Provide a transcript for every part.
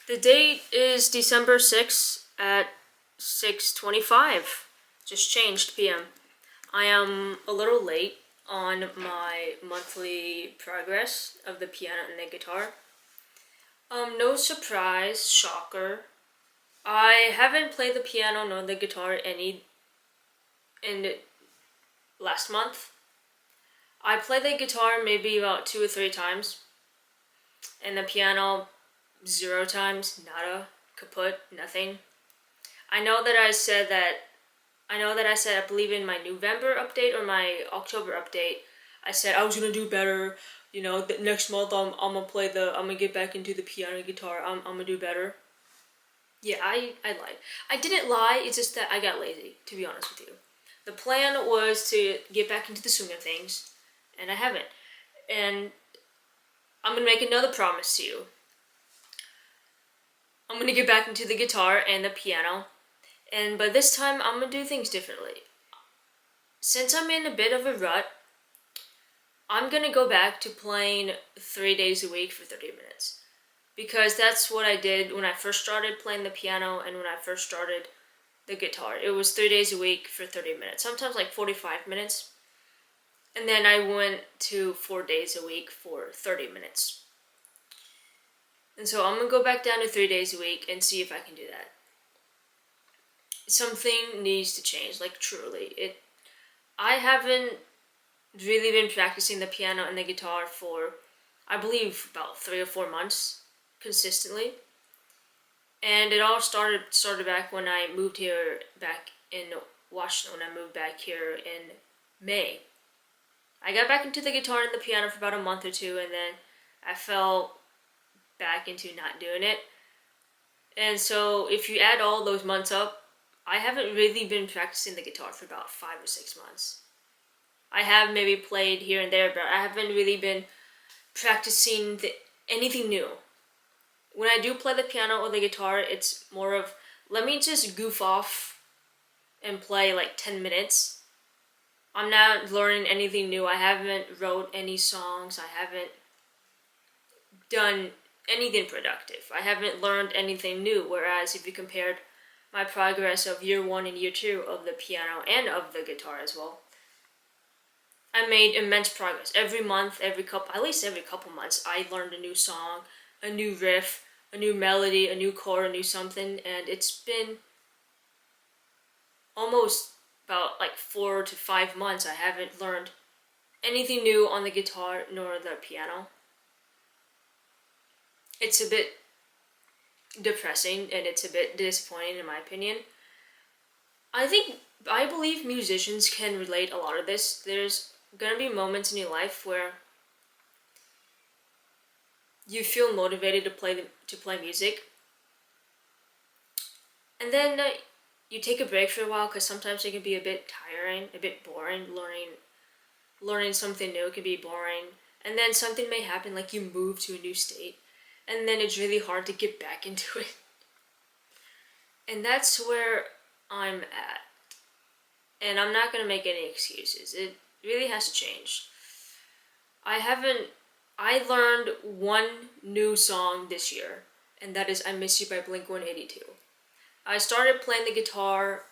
The date is December 6th at 6:25. Just changed PM. I am a little late on my monthly progress of the piano and the guitar. No surprise, shocker. I haven't played the piano nor the guitar any in the last month. I played the guitar maybe about 2 or 3 times, and the piano 0 times, nada, kaput, nothing. I know that I said I believe in my November update or my October update, I said I was gonna do better. The next month I'm gonna get back into the piano and guitar. I'm gonna do better. Yeah, I lied. I didn't lie. It's just that I got lazy. To be honest with you, the plan was to get back into the swing of things, and I haven't. And I'm gonna make another promise to you. I'm gonna get back into the guitar and the piano, but this time I'm gonna do things differently. Since I'm in a bit of a rut, I'm gonna go back to playing 3 days a week for 30 minutes. Because that's what I did when I first started playing the piano and when I first started the guitar. It was 3 days a week for 30 minutes, sometimes like 45 minutes. And then I went to 4 days a week for 30 minutes. And so I'm gonna go back down to 3 days a week and see if I can do that. Something needs to change, like truly. I haven't really been practicing the piano and the guitar for, I believe, about 3 or 4 months consistently. And it all started back when I moved here back in Washington. When I moved back here in May. I got back into the guitar and the piano for about a month or two, and then I fell back into not doing it. And so if you add all those months up, I haven't really been practicing the guitar for about 5 or 6 months. I have maybe played here and there, but I haven't really been practicing anything new. When I do play the piano or the guitar, it's more of, let me just goof off and play like 10 minutes. I'm not learning anything new. I haven't wrote any songs. I haven't done anything productive. I haven't learned anything new. Whereas if you compared my progress of year 1 and year 2 of the piano and of the guitar as well, I made immense progress. Every month, at least every couple months, I learned a new song, a new riff, a new melody, a new chord, a new something, and it's been almost about like 4 to 5 months. I haven't learned anything new on the guitar nor the piano. It's a bit depressing and it's a bit disappointing in my opinion. I believe musicians can relate a lot of this. There's gonna be moments in your life where you feel motivated to play music, and then you take a break for a while because sometimes it can be a bit tiring, a bit boring. Learning something new can be boring, and then something may happen, like you move to a new state, and then it's really hard to get back into it. And that's where I'm at. And I'm not gonna make any excuses. It really has to change. I learned one new song this year, and that is I Miss You by Blink-182. I started playing the guitar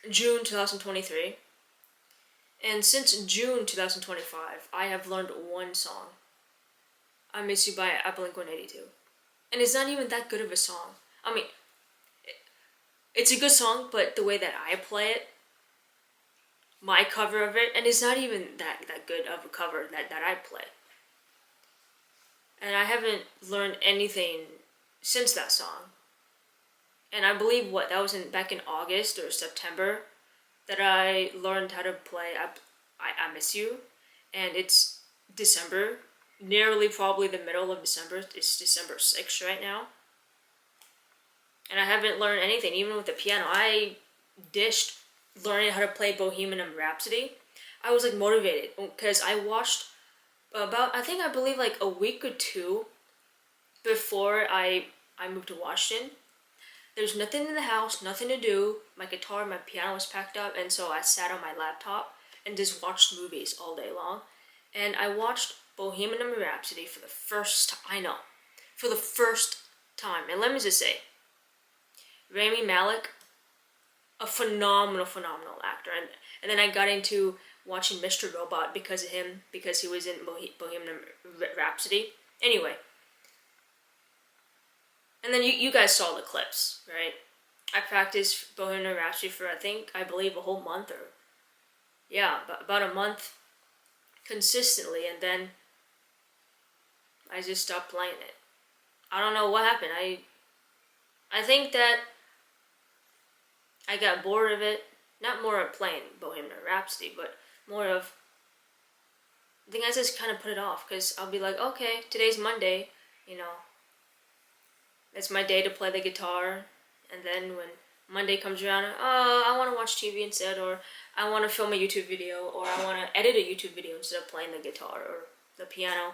June 2023, and since June 2025, I have learned one song, I Miss You by Blink-182. And it's not even that good of a song. I mean, it's a good song, but the way that I play it, my cover of it, and it's not even that good of a cover that I play. And I haven't learned anything since that song. And I believe that was back in August or September that I learned how to play I Miss You, and it's December, nearly probably the middle of December. It's December 6th right now. And I haven't learned anything, even with the piano. I dished learning how to play Bohemian Rhapsody. I was like motivated because I watched I believe like a week or two before I moved to Washington. There's nothing in the house, nothing to do. My guitar, my piano was packed up, and so I sat on my laptop and just watched movies all day long. And I watched Bohemian Rhapsody for the first time. And let me just say, Rami Malek, a phenomenal actor. And then I got into watching Mr. Robot because of him, because he was in Bohemian Rhapsody. Anyway, and then you guys saw the clips, right? I practiced Bohemian Rhapsody for, I believe a whole month, or yeah, about a month consistently, and then I just stopped playing it. I don't know what happened. I think that I got bored of it. Not more of playing Bohemian Rhapsody, but more of, I think I just kind of put it off, because I'll be like, okay, today's Monday, you know, it's my day to play the guitar, and then when Monday comes around, oh, I want to watch TV instead, or I want to film a YouTube video, or I want to edit a YouTube video instead of playing the guitar or the piano.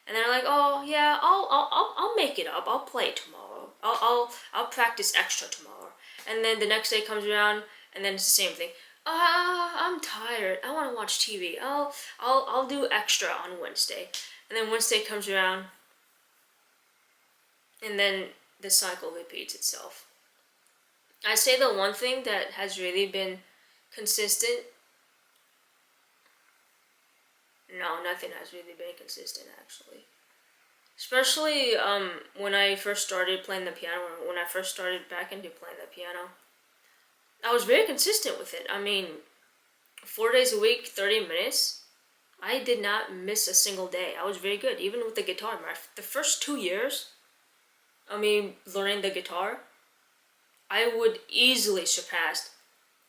And they're like, oh yeah, I'll make it up. I'll play it tomorrow. I'll practice extra tomorrow. And then the next day comes around, and then it's the same thing. I'm tired. I want to watch TV. I'll do extra on Wednesday. And then Wednesday comes around, and then the cycle repeats itself. I say the one thing that has really been consistent. No, nothing has really been consistent, actually. Especially when I first started playing the piano, or when I first started back into playing the piano, I was very consistent with it. I mean, 4 days a week, 30 minutes. I did not miss a single day. I was very good, even with the guitar. The first 2 years, learning the guitar, I would easily surpass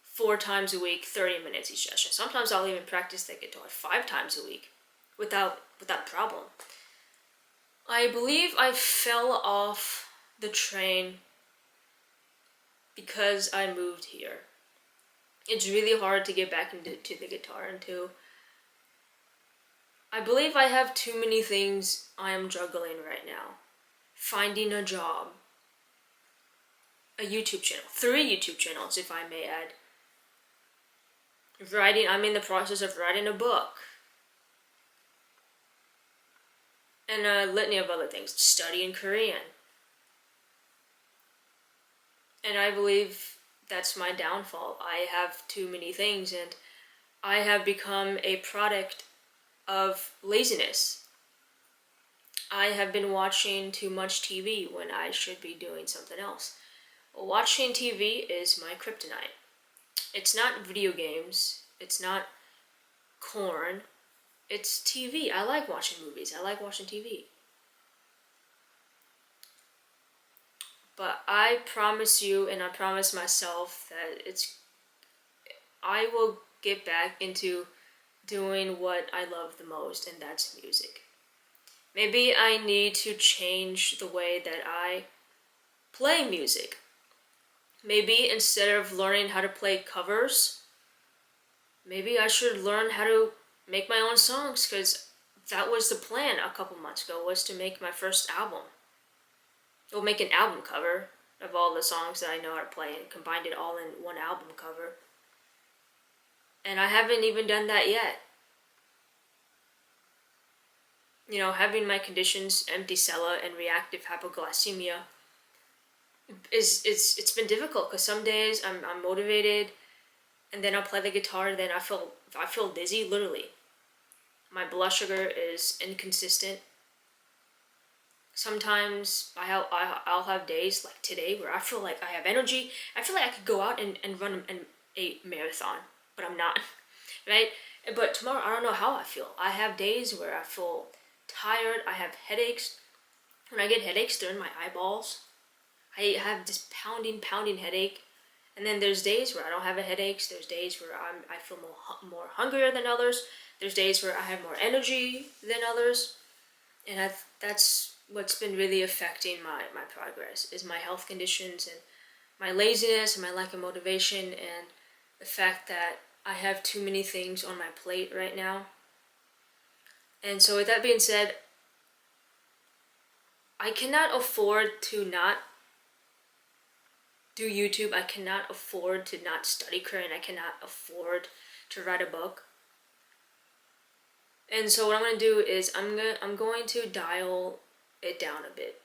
4 times a week, 30 minutes each session. Sometimes I'll even practice the guitar 5 times a week without problem. I believe I fell off the train because I moved here. It's really hard to get back into the guitar, I believe I have too many things I am juggling right now. Finding a job, a YouTube channel, 3 YouTube channels if I may add. I'm in the process of writing a book. And a litany of other things, studying Korean. And I believe that's my downfall. I have too many things, and I have become a product of laziness. I have been watching too much TV when I should be doing something else. Watching TV is my kryptonite. It's not video games, it's not corn, it's TV. I like watching movies, I like watching TV. But I promise you, and I promise myself, that I will get back into doing what I love the most, and that's music. Maybe I need to change the way that I play music. Maybe instead of learning how to play covers, maybe I should learn how to make my own songs, because that was the plan a couple months ago, was to make my first album. We'll make an album cover of all the songs that I know how to play and combined it all in one album cover. And I haven't even done that yet. You know, having my conditions, emptyselia and reactive hypoglycemia, it's been difficult, because some days I'm motivated, and then I'll play the guitar, and then I feel dizzy, literally. My blood sugar is inconsistent. Sometimes I'll have days like today where I feel like I have energy. I feel like I could go out and run a marathon, but I'm not, right? But tomorrow, I don't know how I feel. I have days where I feel tired. I have headaches. When I get headaches, they're in my eyeballs. I have this pounding headache. And then there's days where I don't have headaches. There's days where I feel more hungrier than others. There's days where I have more energy than others. And that's what's been really affecting my progress, is my health conditions and my laziness and my lack of motivation, and the fact that I have too many things on my plate right now. And so with that being said, I cannot afford to not do YouTube. I cannot afford to not study Korean. I cannot afford to write a book. And so what I'm going to do is I'm going to dial it down a bit.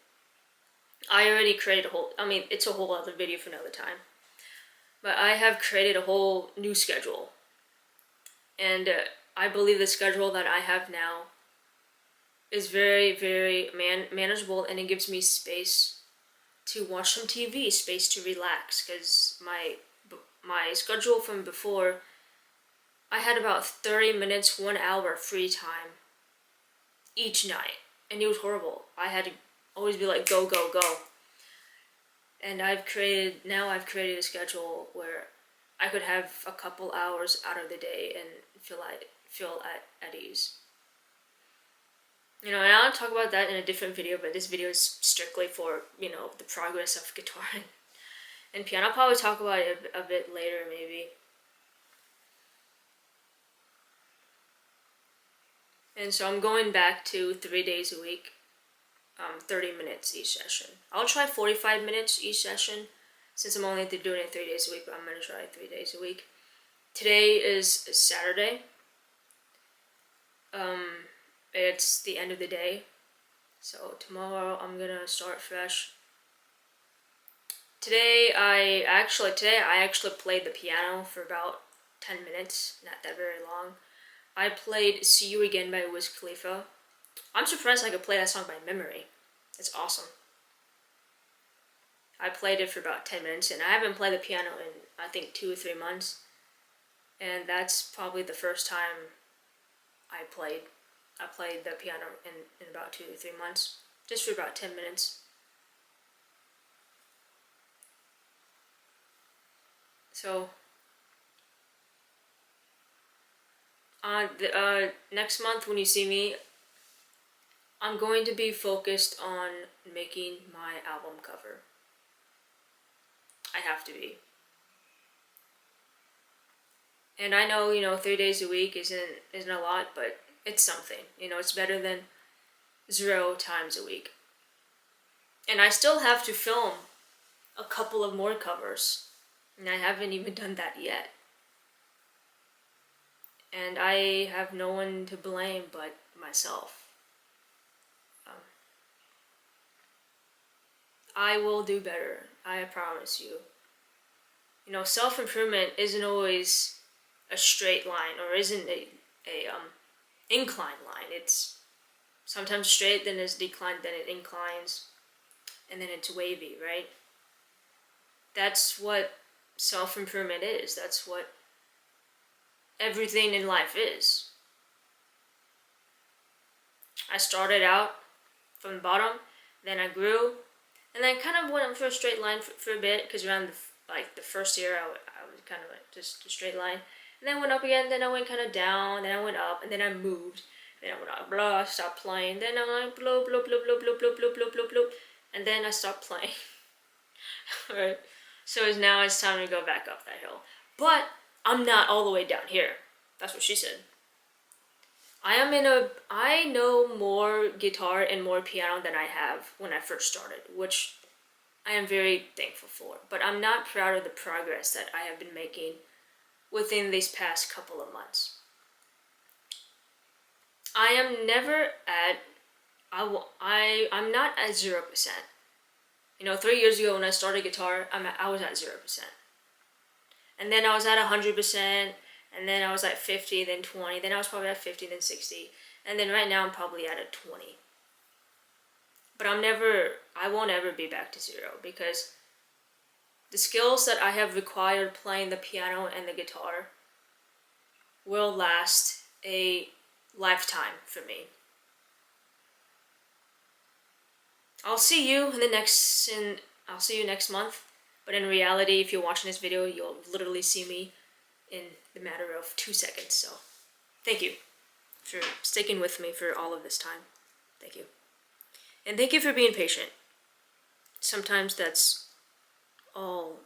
I already created a whole, I mean, it's a whole other video for another time. But I have created a whole new schedule. And I believe the schedule that I have now is very, very manageable, and it gives me space to watch some TV, space to relax, because my schedule from before, I had about 30 minutes, 1 hour free time each night, and it was horrible. I had to always be like, go, go, go. And I've created a schedule where I could have a couple hours out of the day and feel at ease. You know, and I'll talk about that in a different video, but this video is strictly for, you know, the progress of guitar and piano. I'll probably talk about it a bit later, maybe. And so I'm going back to 3 days a week, 30 minutes each session. I'll try 45 minutes each session, since I'm only doing it 3 days a week, but I'm going to try 3 days a week. Today is Saturday. It's the end of the day, so tomorrow I'm gonna start fresh. Today I actually played the piano for about 10 minutes, not that very long. I played See You Again by Wiz Khalifa. I'm surprised I could play that song by memory. It's awesome. I played it for about 10 minutes, and I haven't played the piano in, I think, 2 or 3 months. And that's probably the first time I played the piano in about 2 or 3 months, just for about 10 minutes. So, next month when you see me, I'm going to be focused on making my album cover. I have to be. And I know, 3 days a week isn't a lot, but it's something. It's better than 0 times a week. And I still have to film a couple of more covers, and I haven't even done that yet. And I have no one to blame but myself. I will do better, I promise you. Self-improvement isn't always a straight line, or isn't a incline line. It's sometimes straight, then it's declined, then it inclines, and then it's wavy, right? That's what self-improvement is. That's what everything in life is. I started out from the bottom, then I grew, and I kind of went for a straight line for a bit, because around the first year I was kind of like just a straight line. And then I went up again, then I went kind of down, then I went up, and then I moved. Then I went up, blah, I stopped playing. Then I'm like, bloop, bloop, bloop, bloop, bloop, bloop, bloop, bloop, bloop, bloop. And then I stopped playing. Alright, so now it's time to go back up that hill. But I'm not all the way down here. That's what she said. I know more guitar and more piano than I have when I first started, which I am very thankful for. But I'm not proud of the progress that I have been making within these past couple of months. I am never at, I'm not at 0%. 3 years ago when I started guitar, I was at 0%. And then I was at 100%, and then I was at 50, then 20, then I was probably at 50, then 60, and then right now I'm probably at a 20. But I won't ever be back to 0, because the skills that I have required playing the piano and the guitar will last a lifetime for me. I'll see you next month, but in reality, if you're watching this video, you'll literally see me in the matter of 2 seconds. So, thank you for sticking with me for all of this time. Thank you. And thank you for being patient. Sometimes that's all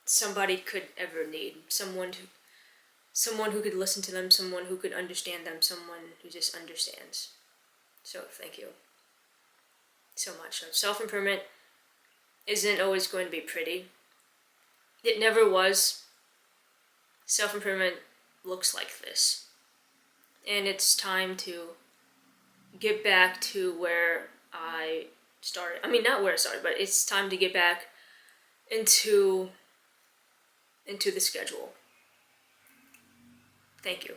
somebody could ever need. Someone who could listen to them, someone who could understand them, someone who just understands. So thank you so much. Self-improvement isn't always going to be pretty. It never was. Self-improvement looks like this. And it's time to get back to where I started. I mean, not where I started, but it's time to get back into the schedule. Thank you.